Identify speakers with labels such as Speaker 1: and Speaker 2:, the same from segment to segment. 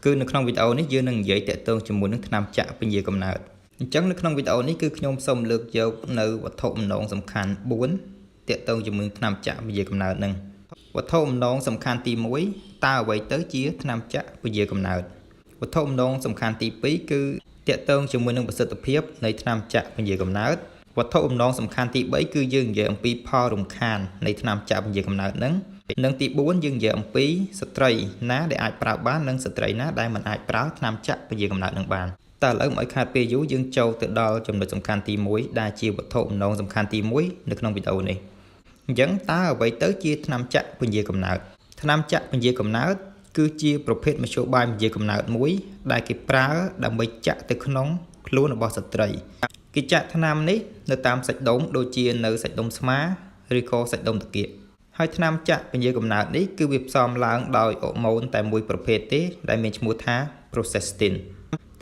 Speaker 1: គឺនៅក្នុងវីដេអូនេះយើងនឹងនិយាយតាក់ទងជាមួយនឹងថ្នាំចាក់ពញាកំណើតអញ្ចឹងនៅក្នុងវីដេអូនេះគឺខ្ញុំសូមលើកយកនៅវត្ថុបំណងសំខាន់4តាក់ទងជាមួយថ្នាំចាក់ពញាកំណើតនឹងវត្ថុបំណងសំខាន់ទី1តើអ្វីទៅជាថ្នាំចាក់ពញាកំណើតវត្ថុបំណងសំខាន់ទី2គឺតាក់ទងជាមួយនឹងប្រសិទ្ធភាពនៃថ្នាំចាក់ពញាកំណើតវត្ថុបំណងសំខាន់ទី3គឺយើងនិយាយអំពីផលរំខាននៃថ្នាំចាក់ពញាកំណើតនឹងនិងទី4យើងនិយាយអំពីស្ត្រីណាដែលអាចប្រើបាននិងស្ត្រីណាដែលមិនអាចប្រើថ្នាំចាក់ពញាកំណើតនឹងបានតើឥឡូវមិនឲ្យខាតពេលយូរយើងចូលទៅដល់ចំណុចសំខាន់ទី1ដែលជាវត្ថុបំណងសំខាន់ទី1នៅក្នុងវីដេអូនេះអញ្ចឹងតើអ្វីទៅជាថ្នាំចាក់ពញាកំណើតថ្នាំចាក់ពញាកំណើតគឺជាប្រភេទមធ្យោបាយពញាកំណើតមួយដែលគេប្រើដើម្បីចាក់ទៅក្នុងខ្លួនរបស់ស្ត្រីគេចាក់ថ្នាំនេះនៅតាមសាច់ដុំដូចជានៅសាច់ដុំស្មាឬក៏សាច់ដុំតាគៀកហើយថ្នាំចាក់ពញាកំណើតនេះគឺវាផ្សំឡើងដោយអ៊ុរម៉ូនតែមួយប្រភេទទេដែលមានឈ្មោះថា Progestin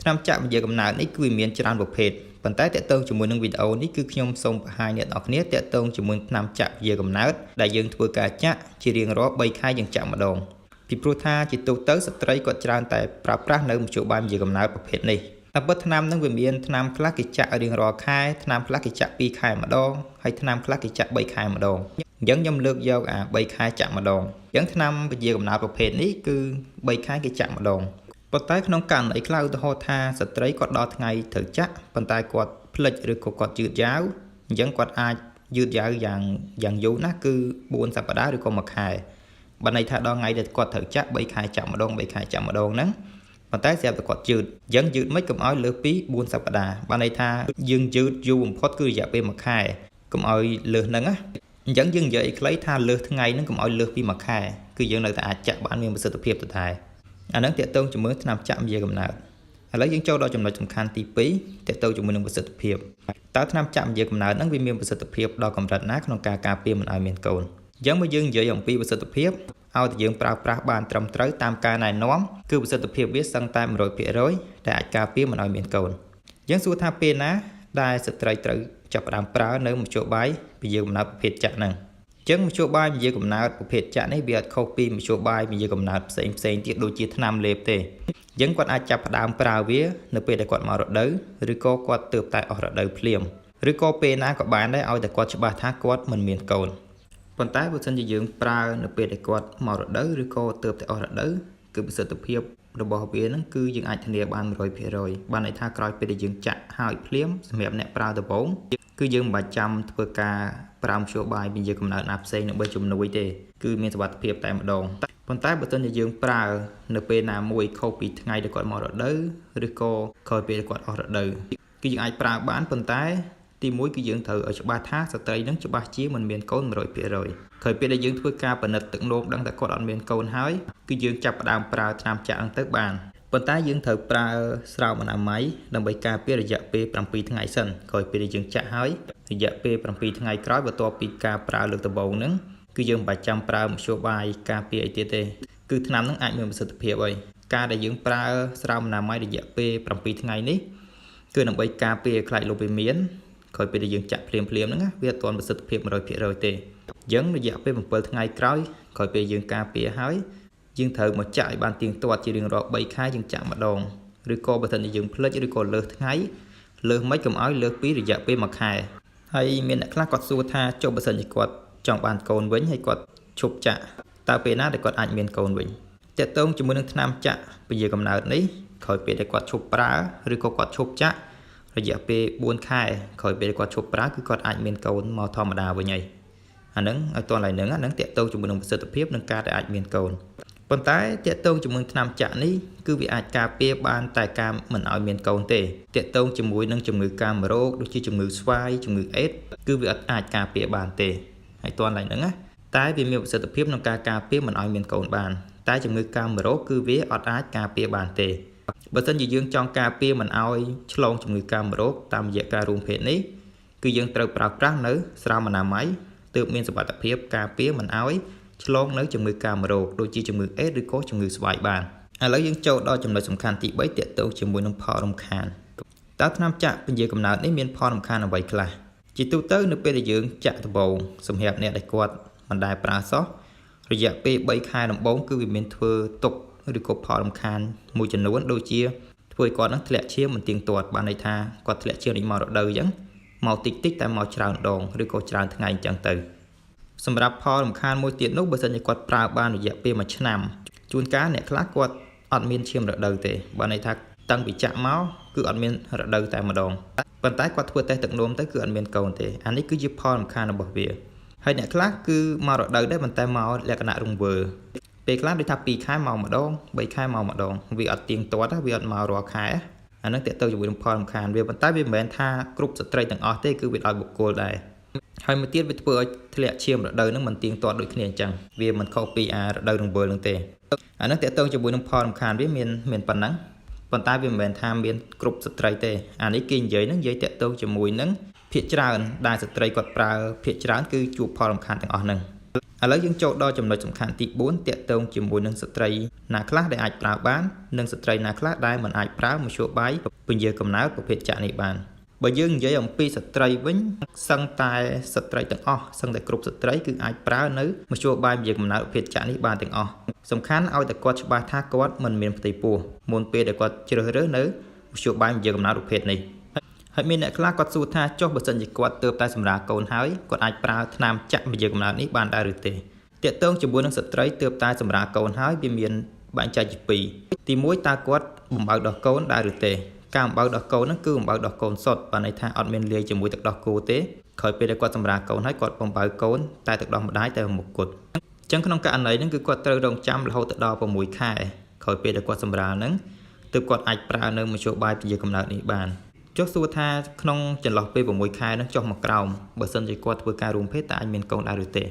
Speaker 1: ថ្នាំចាក់ពញាកំណើតនេះគឺវាមានច្រើនប្រភេទប៉ុន្តែតកតងជាមួយនឹងវីដេអូនេះគឺខ្ញុំសូមបង្ហាញអ្នកនរគ្នាតកតងជាមួយថ្នាំចាក់ពញាកំណើតដែលយើងធ្វើការចាក់ជារៀងរាល់3ខែយើងចាក់ម្ដងពីព្រោះថាជាទូទៅស្ត្រីគាត់ច្រើនតែប្រើប្រាស់នៅមធ្យោបាយពញាកំណើតប្រភេទនេះតែពិតថ្នាំនឹងវាមានថ្នាំខ្លះគេចាក់រៀងរាល់ខែថ្នាំខ្លះគេចាក់2ខែម្ដងហើយថ្នាំខ្លះគេចាក់3ខែម្ដងអញ្ចឹងខ្ញុំលើកយក3ខែចាក់ម្ដងអញ្ចឹងថ្នាំពញាកំណើតប្រភេទនេះគឺ3ខែគេចាក់ម្ដងប៉ុន្តែក្នុងករណីខ្លះឧទាហរណ៍ថាស្ត្រីគាត់ដល់ថ្ងៃត្រូវចាក់ប៉ុន្តែគាត់ភ្លេចឬក៏គាត់យឺតយ៉ាវអញ្ចឹងគាត់អាចយឺតយ៉ាវយ៉ាងយូរណាស់គឺ4សប្តាហ៍ឬក៏1ខែបើន័យថាដល់ថ្ងៃដែលគាត់ត្រូវចាក់3ខែចាក់ម្ដង3ខែចាក់ម្ដងហ្នឹងប៉ុន្តែស្រាប់តែគាត់យឺតអញ្ចឹងយឺតមិនកុំឲ្យលើសពី4សប្តាហ៍បើន័យថាយើងយឺតយូរបំផុតគឺរយៈពេល1ខែកុំឲ្យលើសហ្នឹងណាអញ្ចឹងយើងនិយាយឲ្យខ្លីថាលើសថ្ងៃហ្នឹងកុំឲ្យលើសពី1ខែគឺយើងនៅតែអាចចាក់បានមានប្រសិទ្ធភាពទៅដែរអាហ្នឹងតកតងជាមួយថ្នាំចាក់ពញាកំណើតឥឡូវយើងចូលដល់ចំណុចសំខាន់ទី2តកតងជាមួយនឹងប្រសិទ្ធភាពតើថ្នាំចាក់ពញាកំណើតហ្នឹងវាមានប្រសិទ្ធភាពដល់កម្រិតណាក្នុងការការពារមិនឲ្យមានកូនអញ្ចឹងបើយើងនិយាយអំពីប្រសិទ្ធភាពឲ្យតែយើងប្រើប្រាស់បានត្រឹមត្រូវតាមការណែនាំគឺប្រសិទ្ធភាពវាសឹងតែ 100% ដែលអាចការពារមិនឲ្យមានកូនយើងសួរថាពេលណាដែលស្ត្រីត្រូវចាប់ផ្ដើមប្រើនៅមធ្យោបាយពញាកំណើតប្រភេទចាក់ហ្នឹងអញ្ចឹងមធ្យោបាយពញាកំណើតប្រភេទចាក់នេះវាអត់ខុសពីមធ្យោបាយពញាកំណើតផ្សេងទៀតដូចជាថ្នាំលេបទេអញ្ចឹងគាត់អាចចាប់ផ្ដើមប្រើវានៅពេលដែលគាត់មករដូវឬក៏គាត់ទើបតែអស់រដូវភ្លាមឬក៏ពេលណាក៏បានដែរឲ្យតែគាត់ច្បាស់ថាគាត់មិនមានកូនប៉ុន្តែបើសិនជាយើងប្រើនៅពេលដែលគាត់មករដូវឬក៏ទើបតែអស់រដូវគឺប្រសិទ្ធភាពរបស់វាហ្នឹងគឺយើងអាចធានាបាន 100% បានន័យថាក្រោយពេលដែលយើងចាក់ហើយភ្លាមសម្រាប់អ្នកប្រើដំបូងគឺយើងមិនបាច់ចាំធ្វើការប្រើមធ្យោបាយពញាកំណើតណាផ្សេងដើម្បីជំនួយទេគឺមានសុវត្ថិភាពតែម្ដងប៉ុន្តែបើសិនជាយើងប្រើនៅពេលណាមួយខុសពីថ្ងៃដែលគាត់មករដូវឬក៏ក្រោយពេលគាត់អស់រដូវគឺយើងអាចប្រើបានប៉ុន្តែទី1គឺយើងត្រូវឲ្យច្បាស់ថាស្ត្រីនឹងច្បាស់ជាមិនមានកូន 100% ក្រោយពេលដែលយើងធ្វើការពិនិត្យទឹកនោមដឹងថាគាត់អត់មានកូនហើយគឺយើងចាប់ផ្ដើមប្រើថ្នាំចាក់ហ្នឹងទៅបានប៉ុន្តែយើងត្រូវប្រើស្រោមអនាម័យដើម្បីការពាររយៈពេល7ថ្ងៃសិនក្រោយពេលដែលយើងចាក់ហើយរយៈពេល7ថ្ងៃក្រោយបន្ទាប់ពីការប្រើលើកដំបូងហ្នឹងគឺយើងមិនបាច់ចាំប្រើមធ្យោបាយការពារអីទៀតទេគឺថ្នាំហ្នឹងអាចមានប្រសិទ្ធភាពហើយការដែលយើងប្រើស្រោមអនាម័យរយៈពេល7ថ្ងៃនេះគឺដើម្បីការពារខ្លាចលោកវាមានក្រោយពេលដែលយើងចាក់ភ្លាមហ្នឹងវាអត់ទាន់ប្រសិទ្ធភាព 100% ទេអញ្ចឹងរយៈពេល7ថ្ងៃក្រោយក្រោយពេលយើងការពារហើយយើងត្រូវមកចាក់ឲ្យបានទៀងទាត់ជារៀងរាល់3ខែយើងចាក់ម្ដងឬក៏បើសិនជាយើងភ្លេចឬក៏លើសថ្ងៃលើសមិនកុំឲ្យលើសពីរយៈពេល1ខែហើយមានអ្នកខ្លះគាត់សួរថាចុះបើសិនជាគាត់ចង់បានកូនវិញហើយគាត់ឈប់ចាក់តើពេលណាដែលគាត់អាចមានកូនវិញតកតងជាមួយនឹងថ្នាំចាក់ពញាកំណើតនេះក្រោយពេលដែលគាត់ឈប់ប្រើឬក៏គាត់ឈប់ចាក់រយៈពេល4ខែក្រោយពេលគាត់ឈប់ប្រើគឺគាត់អាចមានកូនមកធម្មតាវិញហើយអាហ្នឹងឲ្យតោះឡើយហ្នឹងតកតងជាមួយនឹងប្រសិទ្ធភាពនឹងការដែលអាចមានកូនប៉ុន្តែតកតងជាមួយថ្នាំចាក់នេះគឺវាអាចការពារបានតែការមិនឲ្យមានកូនទេតកតងជាមួយនឹងជំងឺកាមរោគដូចជាជំងឺស្វាយជំងឺអេដគឺវាអាចការពារបានទេហើយតោះឡើយហ្នឹងតែវាមានប្រសិទ្ធភាពក្នុងការការពារមិនឲ្យមានកូនបានតែជំងឺកាមរោគគឺវាអត់អាចការពារបានទេបើសិនជាយើងចង់ការពារមិនឲ្យឆ្លងជំងឺកាមរោគតាមរយៈការរួមភេទនេះគឺយើងត្រូវប្រើប្រាស់នៅស្រោមអនាម័យទើបមានសុវត្ថិភាពការពារមិនឲ្យឆ្លងនៅជំងឺកាមរោគដូចជាជំងឺអេដឬក៏ជំងឺស្វាយបានឥឡូវយើងចូលដល់ចំណុចសំខាន់ទី3ទាក់ទងជាមួយនឹងផលរំខានតើថ្នាំចាក់ពញាកំណើតនេះមានផលរំខានអ្វីខ្លះជាទូទៅនៅពេលដែលយើងចាក់ដំបូងសម្រាប់អ្នកដែលគាត់មិនដែលប្រើសោះរយៈពេល3ខែដំបូងគឺវាមានធ្វើទុក ឬក៏ផលរំខានមួយចំនួនដូចជាធ្វើឲ្យគាត់នឹងធ្លាក់ឈាមមិនទៀងទាត់បានន័យថាគាត់ធ្លាក់ឈាមនេះមករដូវអញ្ចឹងមកតិចតិចតែមកច្រើនដងឬក៏ច្រើនថ្ងៃអញ្ចឹងទៅសម្រាប់ផលរំខានមួយទៀតនោះបើសិនជាគាត់ប្រើបានរយៈពេល1ឆ្នាំជួនកាលអ្នកខ្លះគាត់អត់មានឈាមរដូវទេបានន័យថាតាំងពីចាក់មកគឺអត់មានរដូវតែម្ដងប៉ុន្តែគាត់ធ្វើតេស្តទឹកនោមទៅគឺអត់មានកូនទេអានេះគឺជាផលរំខានរបស់វាហើយអ្នកខ្លះគឺមករដូវដែរប៉ុន្តែមកលក្ខណៈរង្វើពេលខ្លះដូចថា2ខែមកម្ដង3ខែមកម្ដងវាអត់ទៀងទាត់វាអត់មករាល់ខែអានឹងតើទៅជាមួយនឹងផលរំខានវាប៉ុន្តែវាមិនមែនថាគ្រប់ស្ត្រីទាំងអស់ទេគឺវាដោយបុគ្គលដែរហើយមួយទៀតវាធ្វើឲ្យធ្លាក់ឈាមរដូវហ្នឹងមិនទៀងទាត់ដូចគ្នាអញ្ចឹងវាមិនខុសពីរដូវរង្វើនឹងទេអានឹងតើទៅជាមួយនឹងផលរំខានវាមានប៉ុណ្ណឹងប៉ុន្តែវាមិនមែនថាមានគ្រប់ស្ត្រីទេអានេះគេនិយាយតើទៅជាមួយនឹងភាគច្រើនដែលស្ត្រីគាត់ប្រើភាគច្រើនគឺជួបផលរំខានទាំងអស់ហ្នឹងឥឡូវយើងចូលដល់ចំណុចសំខាន់ទី4តាក់ទងជាមួយនឹងស្ត្រីណាខ្លះដែលអាចប្រើបាននិងស្ត្រីណាខ្លះដែលមិនអាចប្រើមធ្យោបាយពន្យាកំណើតប្រភេទចាក់នេះបានបើយើងនិយាយអំពីស្ត្រីវិញសឹងតែស្ត្រីទាំងអស់សឹងតែគ្រប់ស្ត្រីគឺអាចប្រើនៅមធ្យោបាយពន្យាកំណើតប្រភេទចាក់នេះបានទាំងអស់សំខាន់ឲ្យតែគាត់ច្បាស់ថាគាត់មិនមានផ្ទៃពោះមុនពេលដែលគាត់ជ្រើសរើសនៅមធ្យោបាយពន្យាកំណើតប្រភេទនេះហើយមានអ្នកខ្លះគាត់សួរថាចុះបើសិនជាគាត់ទើបតែសម្រាលកូនហើយគាត់អាចប្រើថ្នាំចាក់ពន្យាកំណើតនេះបានដែរឬទេតាក់ទងជាមួយនឹងស្ត្រីទើបតែសម្រាលកូនហើយវាមានបែងចែកជាពីរទី1តើគាត់បំបើកដោះកូនដែរឬទេការបំបើកដោះកូនហ្នឹងគឺបំបើកដោះកូនសុទ្ធបានន័យថាអត់មានលាយជាមួយទឹកដោះគោទេក្រោយពេលដែលគាត់សម្រាលកូនហើយគាត់បំបើកកូនតែទឹកដោះម្ដាយតែមួយគត់អញ្ចឹងក្នុងករណីហ្នឹងគឺគាត់ត្រូវរងចាំរហូតដល់6ខែក្រោយពេលដែលគាត់សម្រាលហ្នឹងទើបគាត់អាចប្រើនៅមធ្យោបាយពន្យាកំណើតនេះបានចុះសួរថាក្នុងចន្លោះពេល6ខែហ្នឹងចុះមកក្រោមបើសិនជាគាត់ធ្វើការរួមភេទតើអាចមានកូនដែរឬទេ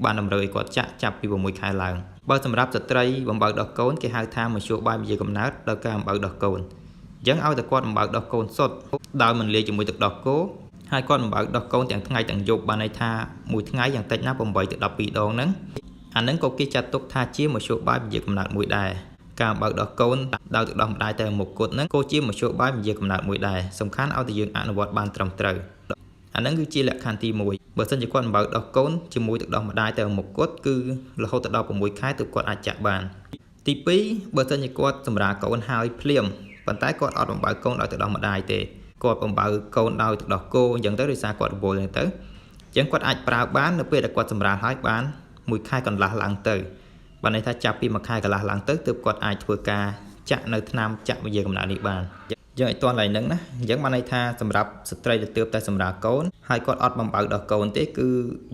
Speaker 1: បានតម្រូវឲ្យគាត់ចាប់ពី6ខែឡើងបើសម្រាប់ស្ត្រីបំបើកដោះកូនគេហៅថាមធ្យោបាយពន្យាកំណើតដោយការបំបើកដោះកូនអញ្ចឹងឲ្យតែគាត់បំបើកដោះកូនសុទ្ធដោយមិនលាយជាមួយទឹកដោះគោហើយគាត់បំបើកដោះកូនទាំងថ្ងៃទាំងយប់បានន័យថាមួយថ្ងៃយ៉ាងតិចណាស់8ទៅ12ដងហ្នឹងអាហ្នឹងក៏គេចាត់ទុកថាជាមធ្យោបាយពន្យាកំណើតមួយដែរការបំបើកដោះកូនដោយទឹកដោះម្ដាយតែមួយគត់ហ្នឹងក៏ជាមធ្យោបាយពន្យាកំណើតមួយដែរសំខាន់ឲ្យតែយើងអនុវត្តបានត្រឹមត្រូវអាហ្នឹងគឺជាលក្ខខណ្ឌទី1បើសិនជាគាត់បំបើកដោះកូនជាមួយទឹកដោះម្ដាយតែមួយគត់គឺរហូតដល់6ខែទើបគាត់អាចចាក់បានទី2បើសិនជាគាត់សម្រាលកូនហើយភ្លាមប៉ុន្តែគាត់អត់បំបើកកូនដោយទឹកដោះម្ដាយទេគាត់បំបើកកូនដោយទឹកដោះគោអញ្ចឹងទៅដោយសារគាត់រវល់អញ្ចឹងទៅអញ្ចឹងគាត់អាចប្រើបាននៅពេលដែលគាត់សម្រាលហើយបាន1ខែកន្លះឡើងទៅបានន័យថាចាប់ពី1ខែកន្លះឡើងទៅទើបគាត់អាចធ្វើការចាក់នៅថ្នាំចាក់ពន្យាកំណើតនេះបានយើងឲ្យតន់ឡើយហ្នឹងណាអញ្ចឹងបានន័យថាសម្រាប់ស្ត្រីដែលទើបតែសម្រាលកូនហើយគាត់អត់បំបើកដោះកូនទេគឺ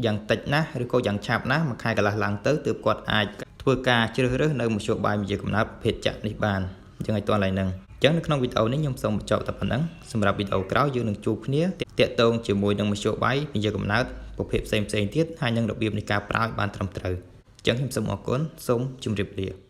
Speaker 1: យ៉ាងតិចណាស់ឬក៏យ៉ាងឆាប់ណាស់1ខែកន្លះឡើងទៅទើបគាត់អាចធ្វើការជ្រើសរើសនៅមធ្យោបាយពន្យាកំណើតប្រភេទចាក់នេះបានអញ្ចឹងឲ្យតន់ឡើយហ្នឹងអញ្ចឹងនៅក្នុងវីដេអូនេះខ្ញុំសូមបញ្ចប់តែប៉ុណ្្នឹងសម្រាប់វីដេអូក្រោយយើងនឹងជួបគ្នាទាក់ទងជាមួយនឹងមធ្យោបាយពន្យាកំណើតប្រភេទផ្សេងៗទៀតហើយនឹងរបៀបនៃការប្រើឲ្យបានត្រឹមត្រូវអញ្ចឹងខ្ញុំសូមអរគុណសូមជម្រាបលា